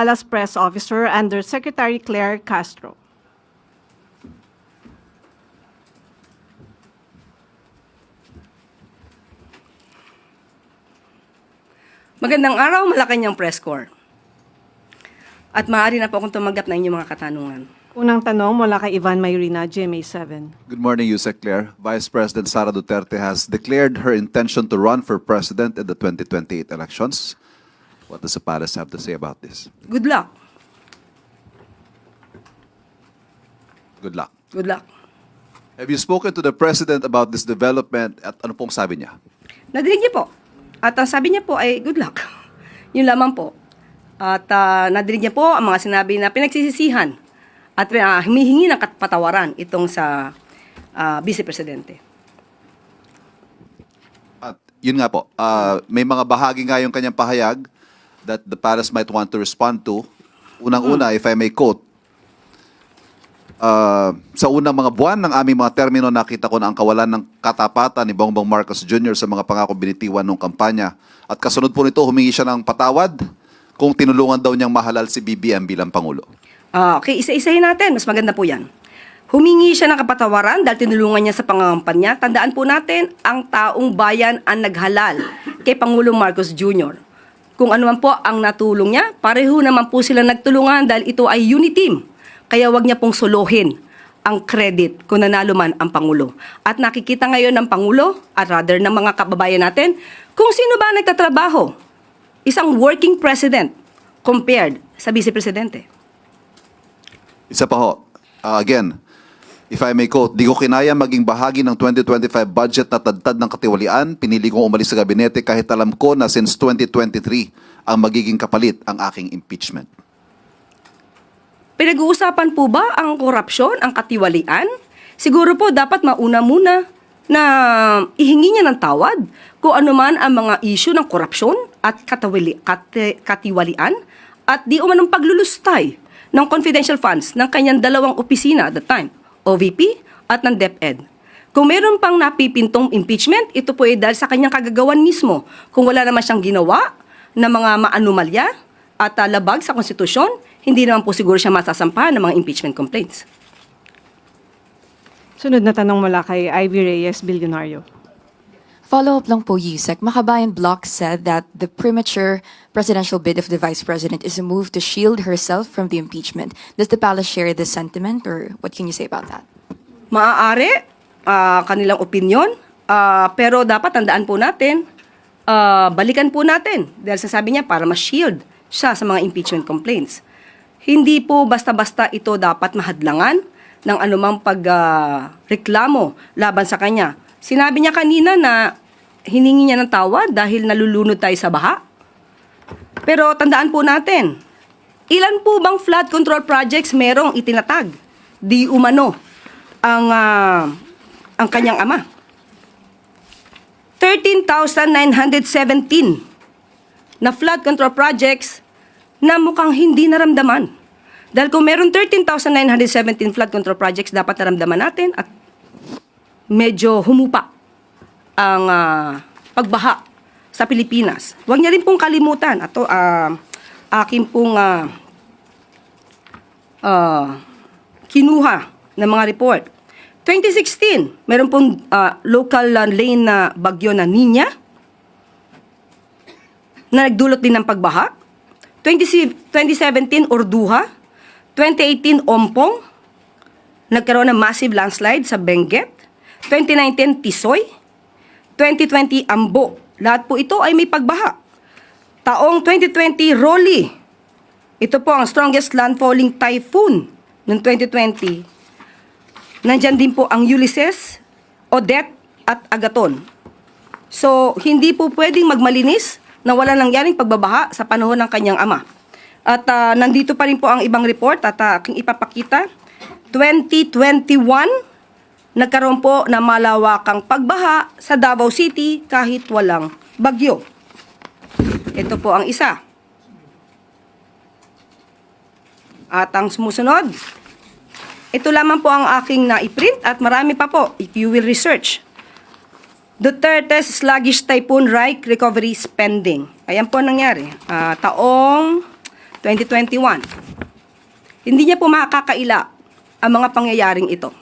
Alas Press Officer under Secretary Claire Castro. Magandang araw, Malacanang Press Corps. At maaari na po akong tumanggap na inyong mga katanungan. Unang tanong mula kay Ivan Mayrina, GMA7. Good morning, Yusek Claire. Vice President Sara Duterte has declared her intention to run for president in the 2028 elections. What does the palace have to say about this? Good luck. Good luck. Good luck. Have you spoken to the president about this development at ano pong sabi niya? Nadinig niyo po. At ang sabi niya po ay good luck. Yun lamang po. At nadinig niya po ang mga sinabi na pinagsisisihan at humihingi ng patawaran itong sa Vice Presidente. At yun nga po, may mga bahagi nga yung kanyang pahayag that the palace might want to respond to. Unang-una, if I may quote, sa unang mga buwan ng aming mga termino, nakita ko na ang kawalan ng katapatan ni Bongbong Marcos Jr. sa mga pangako binitiwan ng kampanya. At kasunod po nito, humingi siya ng patawad kung tinulungan daw niyang mahalal si BBM bilang Pangulo. Okay, isa-isahin natin. Mas maganda po yan. Humingi siya ng kapatawaran dahil tinulungan niya sa pangangampanya. Tandaan po natin, ang taong bayan ang naghalal kay Pangulong Marcos Jr. Kung ano man po ang natulong niya, pareho naman po sila nagtulungan dahil ito ay unity team. Kaya wag niya pong solohin ang credit kung nanalo man ang Pangulo. At nakikita ngayon ng Pangulo, at rather ng mga kababayan natin, kung sino ba nagtatrabaho. Isang working president compared sa Vice Presidente. Isa pa ho, again, if I may quote, di ko kinaya maging bahagi ng 2025 budget na tadtad ng katiwalian. Pinili kong umalis sa gabinete kahit alam ko na since 2023 ang magiging kapalit ang aking impeachment. Pinag-uusapan po ba ang korupsyon, ang katiwalian? Siguro po dapat mauna muna na ihingi niya ng tawad kung ano man ang mga issue ng korupsyon at katiwalian at di umanong paglulustay ng confidential funds ng kanyang dalawang opisina at the time, OVP at ng DepEd. Kung meron pang napipintong impeachment, ito po ay dahil sa kanyang kagagawan mismo. Kung wala naman siyang ginawa na mga maanumalya at labag sa konstitusyon, hindi naman po siguro siya masasampahan ng mga impeachment complaints. Sunod na tanong mula kay Ivy Reyes, Bilyonaryo. Follow-up lang po, Yusek. Makabayan Block said that the premature presidential bid of the Vice President is a move to shield herself from the impeachment. Does the palace share this sentiment, or what can you say about that? Maaari, kanilang opinion, pero dapat tandaan po natin, balikan po natin, dahil sasabi niya para ma-shield siya sa mga impeachment complaints. Hindi po basta-basta ito dapat mahadlangan ng anumang pagreklamo laban sa kanya. Sinabi niya kanina na hiningi niya ng tawad dahil nalulunod tayo sa baha. Pero tandaan po natin, ilan po bang flood control projects merong itinatag? Di umano ang kanyang ama. 13,917 na flood control projects na mukhang hindi naramdaman. Dahil kung meron 13,917 flood control projects, dapat naramdaman natin at medyo humupa ang pagbaha sa Pilipinas. Huwag niya rin pong kalimutan. Ito, aking pong kinuha ng mga report. 2016, meron pong local lane na bagyo na Nina na nagdulot din ng pagbaha. 2017, Orduha. 2018, Ompong. Nagkaroon ng massive landslide sa Benguet. 2019, Tisoy. 2020, Ambo. Lahat po ito ay may pagbaha. Taong 2020, Rolly. Ito po ang strongest landfalling typhoon ng 2020. Nandyan din po ang Ulysses, Odette, at Agaton. So, hindi po pwedeng magmalinis na wala nangyaring pagbabaha sa panahon ng kanyang ama. At nandito pa rin po ang ibang report at aking ipapakita. 2021, nagkaroon po na malawakang pagbaha sa Davao City kahit walang bagyo. Ito po ang isa. At ang sumusunod, ito lamang po ang aking na-print at marami pa po if you will research. Duterte's sluggish typhoon Reich recovery spending. Ayan po ang nangyari. Taong 2021. Hindi niya po makakaila ang mga pangyayaring ito.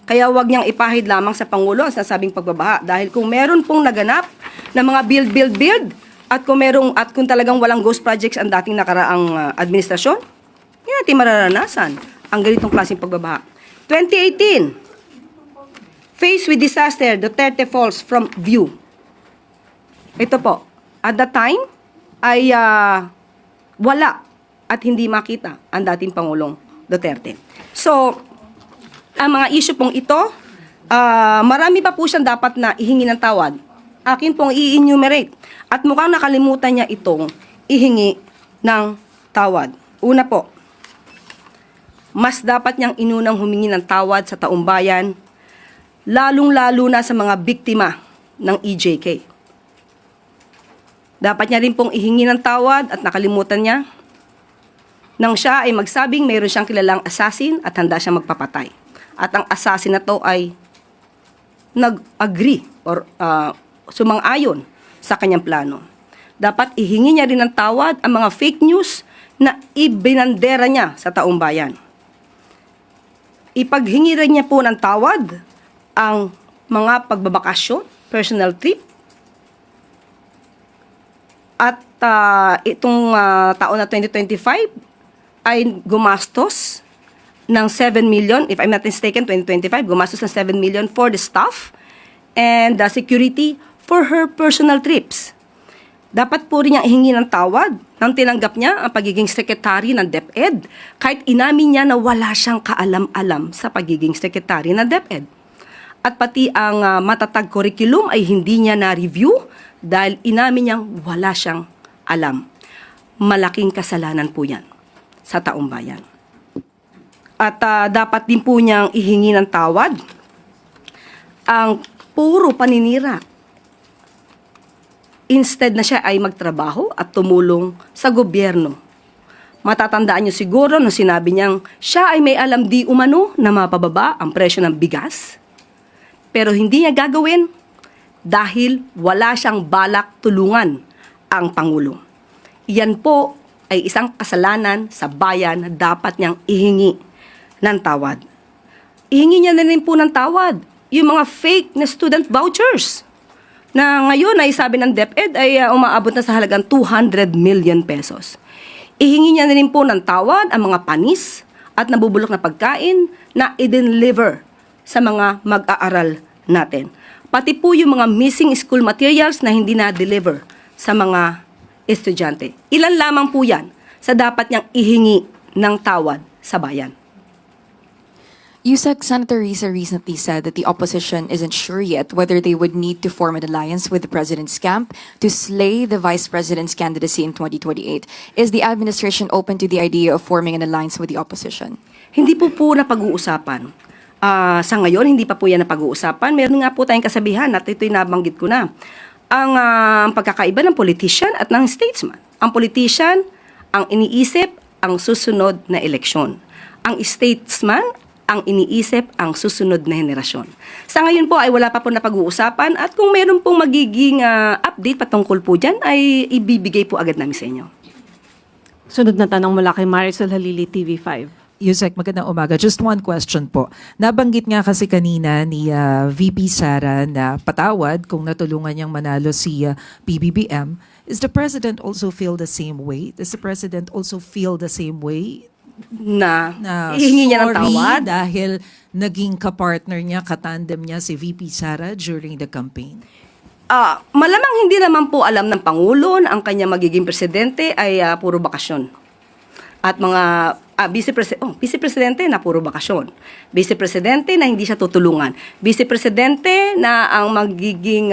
Kaya wag niyang ipahid lamang sa Pangulo ang sinasabing pagbabaha. Dahil kung meron pong naganap na mga build, at kung talagang walang ghost projects ang dating nakaraang administrasyon, hindi natin mararanasan ang ganitong klaseng pagbabaha. 2018, faced with disaster, Duterte falls from view. Ito po, at that time, ay wala at hindi makita ang dating Pangulong Duterte. So, ang mga issue pong ito, marami pa po siyang dapat na ihingi ng tawad. Akin pong i-enumerate. At mukhang nakalimutan niya itong ihingi ng tawad. Una po, mas dapat niyang inunang humingi ng tawad sa taumbayan, lalong-lalo na sa mga biktima ng EJK. Dapat niya rin pong ihingi ng tawad at nakalimutan niya nang siya ay magsabing mayroon siyang kilalang assassin at handa siyang magpapatay. At ang assassin na to ay nag-agree or sumang-ayon sa kanyang plano. Dapat ihingi niya rin ng tawad ang mga fake news na ibinandera niya sa taong bayan. Ipaghingi rin niya po ng tawad ang mga pagbabakasyon, personal trip, at itong taon na 2025 ay gumastos ng 7 million, if I'm not mistaken, 2025, gumastos ng 7 million for the staff and the security for her personal trips. Dapat po rin niyang ihingi ng tawad nang tinanggap niya ang pagiging secretary ng DepEd kahit inamin niya na wala siyang kaalam-alam sa pagiging secretary ng DepEd. At pati ang matatag curriculum ay hindi niya na-review dahil inamin niyang wala siyang alam. Malaking kasalanan po yan sa taong bayan. At dapat din po niyang ihingi ng tawad ang puro paninira. Instead na siya ay magtrabaho at tumulong sa gobyerno. Matatandaan niyo siguro nung sinabi niyang siya ay may alam di umano na mapababa ang presyo ng bigas. Pero hindi niya gagawin dahil wala siyang balak tulungan ang Pangulo. Iyan po ay isang kasalanan sa bayan na dapat niyang ihingi ng tawad. Ihingi niya na rin po ng tawad yung mga fake na student vouchers na ngayon ay sabi ng DepEd ay umaabot na sa halagang 200 million pesos. Ihingi niya na rin po ng tawad ang mga panis at nabubulok na pagkain na i-deliver sa mga mag-aaral natin. Pati po yung mga missing school materials na hindi na-deliver sa mga estudyante. Ilan lamang po yan sa dapat niyang ihingi ng tawad sa bayan. Yusek, Senator Risa recently said that the opposition isn't sure yet whether they would need to form an alliance with the president's camp to slay the vice president's candidacy in 2028. Is the administration open to the idea of forming an alliance with the opposition? Hindi po napag-uusapan. Sa ngayon, hindi pa po yan napag-uusapan. Meron nga po tayong kasabihan at ito'y nabanggit ko na. Ang pagkakaiba ng politician at ng statesman. Ang politician, ang iniisip, ang susunod na eleksyon. Ang statesman, ang iniisip ang susunod na henerasyon. Sa ngayon po ay wala pa po napag-uusapan at kung meron pong magiging update patungkol po dyan ay ibibigay po agad namin sa inyo. Sunod na tanong mula kay Marisol Halili, TV5. Yusek, magandang umaga. Just one question po. Nabanggit nga kasi kanina ni VP Sara na patawad kung natulungan niyang manalo si PBBM. Is the President also feel the same way? Does the President also feel the same way? Na Na ihingi niya ng sorry tawad. dahil naging kapartner niya, katandem niya si VP Sara during the campaign? Malamang hindi naman po alam ng Pangulo na ang kanya magiging presidente ay puro bakasyon. At mga vice-presidente na puro bakasyon. Vice-presidente na hindi siya tutulungan. Vice-presidente na ang magiging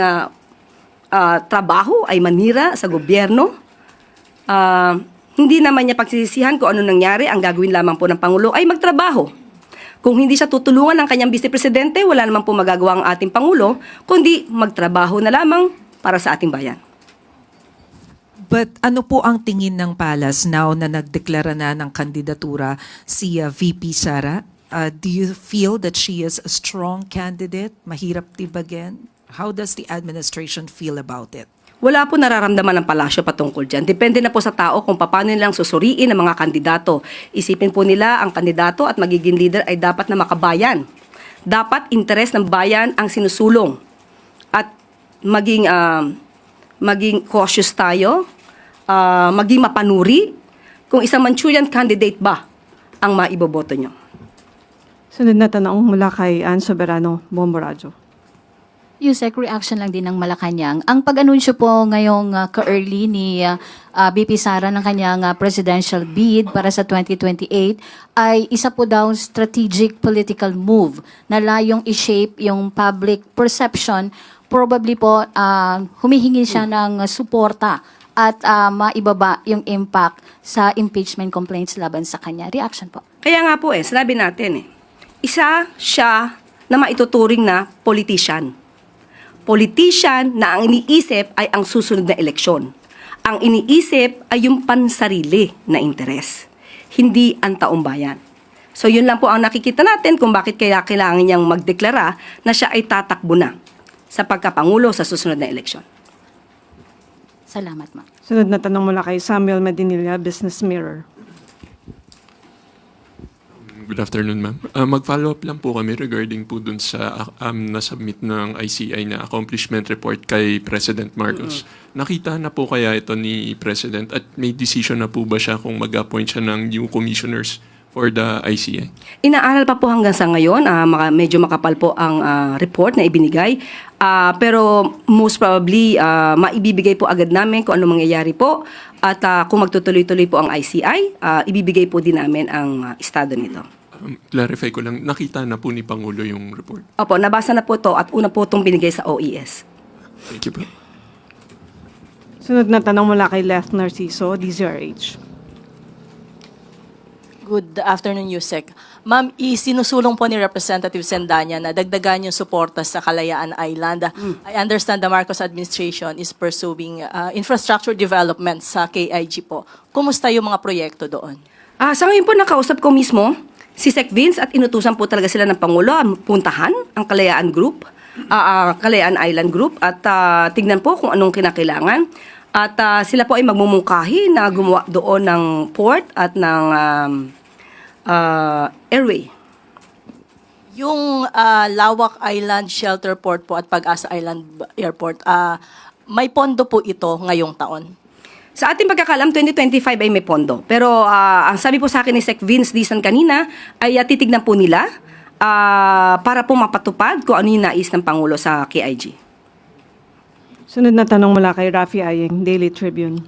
trabaho ay manira sa gobyerno. Hindi naman niya pagsisisihan kung ano nangyari. Ang gagawin lamang po ng Pangulo ay magtrabaho. Kung hindi siya tutulungan ng kanyang vice-presidente, wala naman po magagawa ang ating Pangulo, kundi magtrabaho na lamang para sa ating bayan. But ano po ang tingin ng Palace now na nagdeklara na ng kandidatura si VP Sara? Do you feel that she is a strong candidate? Mahirap tibagin? How does the administration feel about it? Wala po nararamdaman ng palasyo patungkol dyan. Depende na po sa tao kung paano nilang susuriin ang mga kandidato. Isipin po nila ang kandidato at magiging leader ay dapat na makabayan. Dapat interes ng bayan ang sinusulong. At maging cautious tayo, maging mapanuri kung isang Manchurian candidate ba ang maiboboto nyo. Sunod na tanong mula kay Ann Soberano, Bomboradio. Yusek, reaction lang din ng Malacanang. Ang pag-anunsyo po ngayong ka-early ni BP Sara ng kanyang presidential bid para sa 2028 ay isa po daw strategic political move na layong i-shape yung public perception. Probably po humihingi siya ng suporta at maibaba yung impact sa impeachment complaints laban sa kanya. Reaction po. Kaya nga po sinabi natin isa siya na maituturing na politician. Politician na ang iniisip ay ang susunod na eleksyon. Ang iniisip ay yung pansarili na interes, hindi ang taong bayan. So yun lang po ang nakikita natin kung bakit kaya kailangan niyang magdeklara na siya ay tatakbo na sa pagkapangulo sa susunod na eleksyon. Salamat, ma'am. Sunod na tanong mula kay Samuel Medinilla, Business Mirror. Good afternoon, ma'am. Mag-follow up lang po kami regarding po dun sa na-submit ng ICI na accomplishment report kay President Marcos. Nakita na po kaya ito ni President at may decision na po ba siya kung mag-appoint siya ng new commissioners for the ICI? Inaaral pa po hanggang sa ngayon, medyo makapal po ang report na ibinigay. Pero most probably, maibibigay po agad namin kung ano mangyayari po. At kung magtutuloy-tuloy po ang ICI, ibibigay po din namin ang estado nito. Clarify ko lang, nakita na po ni Pangulo yung report. Opo, nabasa na po to at una po itong binigay sa OES. Thank you po. Sunod na tanong mula kay Leth Narciso, DZRH. Good afternoon, Yusek. Ma'am, isinusulong po ni Representative Sendanya na dagdagan yung suporta sa Kalayaan Island. I understand the Marcos administration is pursuing infrastructure development sa KIG po. Kumusta yung mga proyekto doon? Sa ngayon po, nakausap ko mismo si Sec Vince at inutusan po talaga sila ng Pangulo puntahan ang Kalayaan Group, Kalayaan Island Group at tignan po kung anong kinakailangan. At sila po ay magmumungkahi na gumawa doon ng port at ng airway. Yung Lawak Island Shelter Port po at Pag-asa Island Airport, may pondo po ito ngayong taon. Sa ating pagkakalam, 2025 ay may pondo. Pero ang sabi po sa akin ni Sec Vince Dizon kanina ay titignan po nila para po mapatupad kung ano yung nais ng Pangulo sa KIG. Sunod na tanong mula kay Rafi Ayeng, Daily Tribune.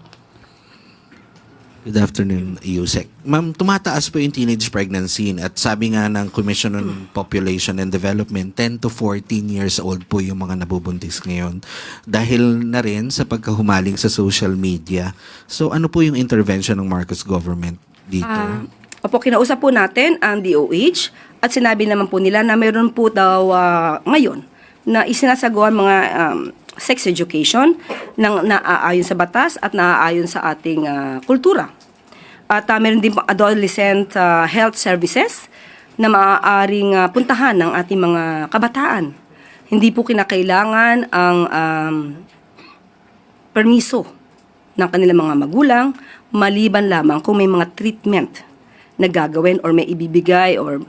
Good afternoon, Yusek. Ma'am, tumataas po yung teenage pregnancy at sabi nga ng Commission on Population and Development, 10 to 14 years old po yung mga nabubuntis ngayon dahil na rin sa pagkahumaling sa social media. So ano po yung intervention ng Marcos government dito? Opo, kinausap po natin ang DOH at sinabi naman po nila na mayroon po daw ngayon na isinasagawa mga sex education na naaayon sa batas at naaayon sa ating kultura. At meron din po adolescent health services na maaaring puntahan ng ating mga kabataan. Hindi po kinakailangan ang permiso ng kanilang mga magulang, maliban lamang kung may mga treatment na gagawin or may ibibigay or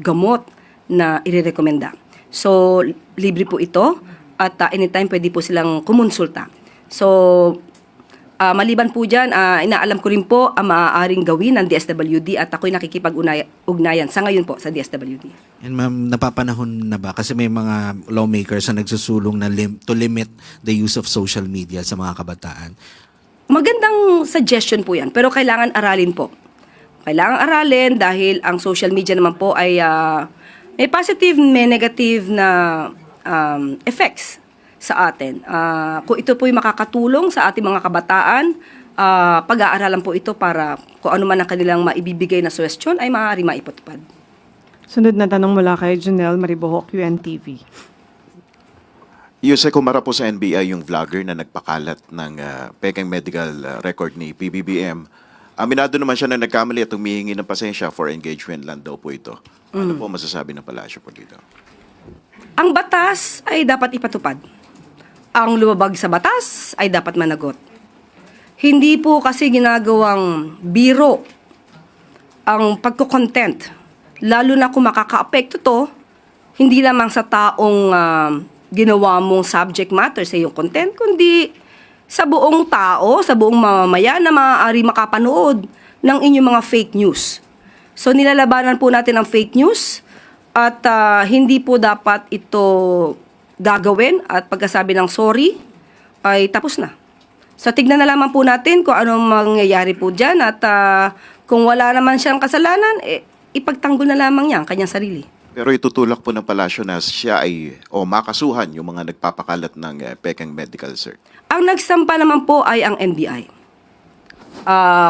gamot na irerekomenda. So, libre po ito at anytime pwede po silang kumonsulta. So, maliban po dyan, inaalam ko rin po ang maaaring gawin ng DSWD at ako'y nakikipag-ugnayan sa ngayon po sa DSWD. And ma'am, napapanahon na ba? Kasi may mga lawmakers na nagsusulong na to limit the use of social media sa mga kabataan. Magandang suggestion po yan, pero kailangan aralin po. Kailangan aralin dahil ang social media naman po ay may positive, may negative na effects sa atin. Kung ito po'y makakatulong sa ating mga kabataan, pag-aaralan po ito para kung ano man ang kanilang maibibigay na suwestyon ay maaari maipatupad. Sunod na tanong mula kay Janelle Maribohok, UNTV. Yusek, kumara po sa NBI yung vlogger na nagpakalat ng pekeng medical record ni PBBM. Aminado naman siya na nagkamali at humihingi ng pasensya for engagement lang daw po ito. Ano po masasabi ng palasyo po dito? Ang batas ay dapat ipatupad. ang lumabag sa batas ay dapat managot. Hindi po kasi ginagawang biro ang pagko-content, lalo na kung makaka-apekto to, hindi lamang sa taong ginawa mong subject matter sa iyong content, kundi sa buong tao, sa buong mamamayan na maaari makapanood ng inyong mga fake news. So nilalabanan po natin ang fake news at hindi po dapat ito gagawin at pagkasabi ng sorry ay tapos na. So tignan na lamang po natin kung anong mangyayari po dyan at kung wala naman siyang kasalanan, ipagtanggol na lamang niya ang kanyang sarili. Pero itutulak po ng palasyo na siya ay makasuhan yung mga nagpapakalat ng pekeng medical cert. Ang nagsampa naman po ay ang NBI.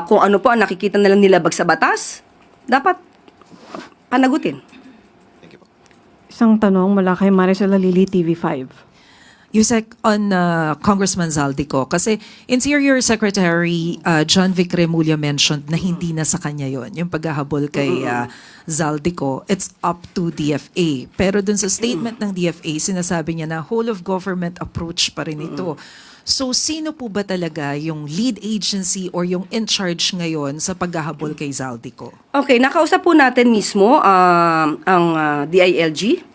Kung ano po ang nakikita nilang nilabag sa batas, dapat panagutin. Thank you po. Isang tanong mula kay Marisol Alili, TV5. Yusek, on Congressman Zaldico, kasi Interior Secretary John Vic Remulla mentioned na hindi na sa kanya yon yung paghahabol kay Zaldico, it's up to DFA. Pero dun sa statement ng DFA, sinasabi niya na whole of government approach pa rin ito. So, sino po ba talaga yung lead agency or yung in charge ngayon sa paghahabol kay Zaldico? Okay, nakausap po natin mismo ang DILG.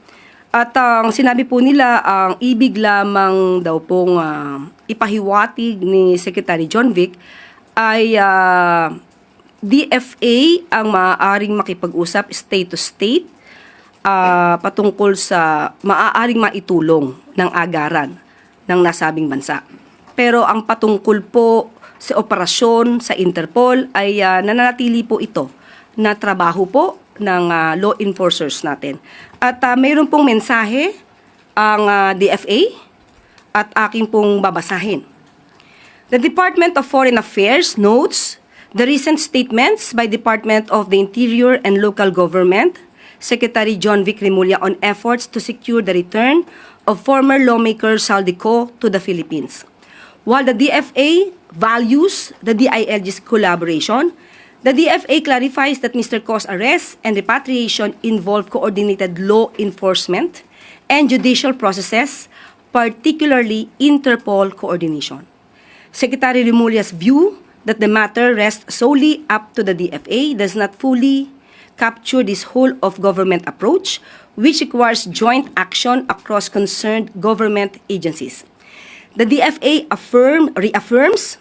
At ang sinabi po nila, ang ibig lamang daw pong ipahiwatig ni Secretary John Vic ay DFA ang maaaring makipag-usap state to state patungkol sa maaaring maitulong ng agaran ng nasabing bansa. Pero ang patungkol po sa operasyon sa Interpol ay nananatili po ito na trabaho po ng law enforcers natin. At mayroon pong mensahe ang DFA at aking pong babasahin. The Department of Foreign Affairs notes the recent statements by Department of the Interior and Local Government, Secretary John Vic Remulla on efforts to secure the return of former lawmaker Zaldico to the Philippines. While the DFA values the DILG's collaboration, the DFA clarifies that Mr. Co's arrest and repatriation involve coordinated law enforcement and judicial processes, particularly Interpol coordination. Secretary Remulla's view that the matter rests solely up to the DFA does not fully capture this whole of government approach, which requires joint action across concerned government agencies. The DFA reaffirms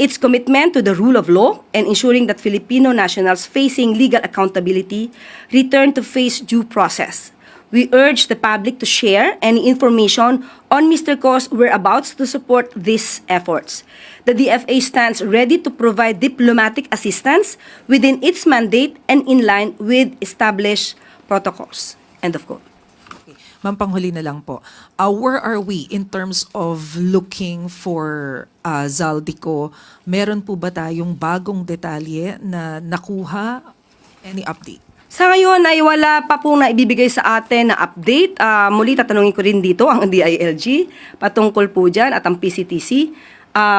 its commitment to the rule of law and ensuring that Filipino nationals facing legal accountability return to face due process. We urge the public to share any information on Mr. Co's whereabouts to support these efforts. The DFA stands ready to provide diplomatic assistance within its mandate and in line with established protocols. End of quote. Ma'am, panghuli na lang po. Where are we in terms of looking for Zaldico? Meron po ba tayong bagong detalye na nakuha? Any update? Sa ngayon ay wala pa pong naibibigay sa atin na update. Muli tatanungin ko rin dito ang DILG patungkol po dyan at ang PCTC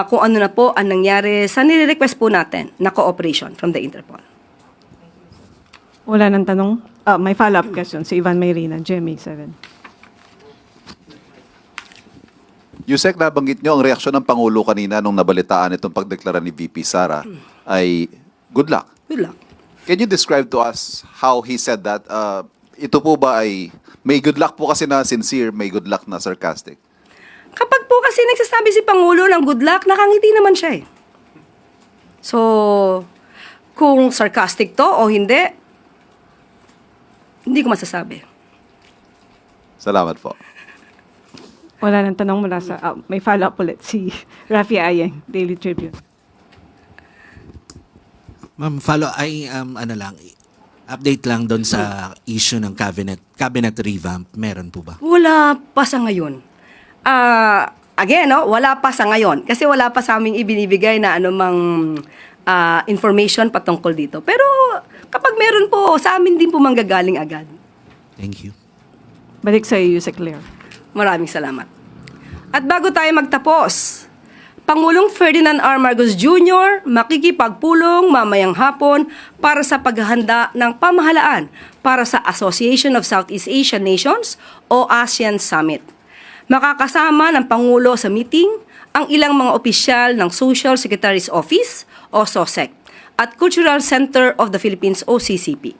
kung ano na po ang nangyari sa nire-request po natin na cooperation from the Interpol. Wala nang tanong? May follow-up question si Ivan Mayrina, GMA 7. Yusek, nabanggit nyo ang reaksyon ng Pangulo kanina nung nabalitaan itong pagdeklara ni VP Sara ay good luck. Good luck. Can you describe to us how he said that? Ito po ba ay may good luck po kasi na sincere, may good luck na sarcastic? Kapag po kasi nagsasabi si Pangulo ng good luck, nakangiti naman siya eh. So, kung sarcastic to o hindi ko masasabi. Salamat po. Wala nang tanong mula sa... may follow-up ulit si Rafi Ayeng, Daily Tribune. Ma'am, update lang doon sa issue ng cabinet revamp. Meron po ba? Wala pa sa ngayon. Again, wala pa sa ngayon. Kasi wala pa sa aming ibinibigay na anumang information patungkol dito. Pero kapag meron po, sa amin din po manggagaling agad. Thank you. Balik sa iyo, Yusek Claire. Maraming salamat. At bago tayo magtapos, Pangulong Ferdinand R. Marcos Jr. makikipagpulong mamayang hapon para sa paghahanda ng pamahalaan para sa Association of Southeast Asian Nations o ASEAN Summit. Makakasama ng Pangulo sa meeting ang ilang mga opisyal ng Social Secretary's Office o SOSEC at Cultural Center of the Philippines o CCP.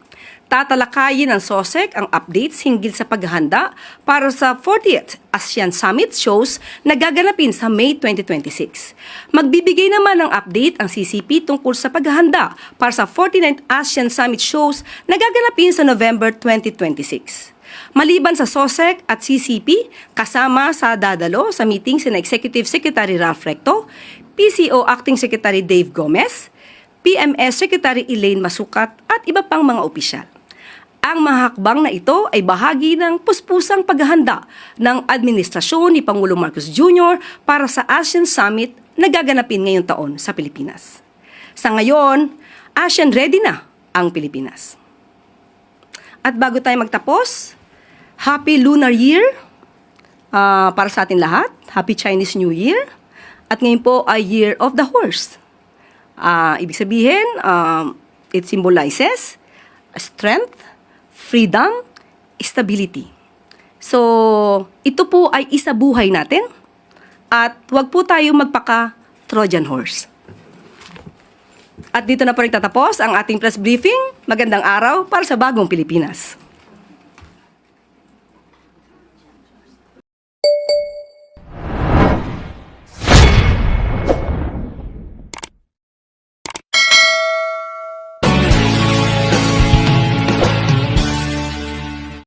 Tatalakayin ng SOSEC ang updates hinggil sa paghahanda para sa 40th ASEAN Summit shows na gaganapin sa May 2026. Magbibigay naman ng update ang CCP tungkol sa paghahanda para sa 49th ASEAN Summit shows na gaganapin sa November 2026. Maliban sa SOSEC at CCP, kasama sa dadalo sa meeting sina Executive Secretary Ralph Recto, PCO Acting Secretary Dave Gomez, PMS Secretary Elaine Masukat at iba pang mga opisyal. Ang mga hakbang na ito ay bahagi ng puspusang paghahanda ng administrasyon ni Pangulong Marcos Jr. para sa ASEAN Summit na gaganapin ngayong taon sa Pilipinas. Sa ngayon, ASEAN ready na ang Pilipinas. At bago tayo magtapos, Happy Lunar Year para sa atin lahat. Happy Chinese New Year. At ngayon po ay Year of the Horse. Ibig sabihin, it symbolizes strength, freedom, stability. So, ito po ay isabuhay natin at huwag po tayo magpaka-Trojan horse. At dito na po nagtatapos ang ating press briefing. Magandang araw para sa bagong Pilipinas.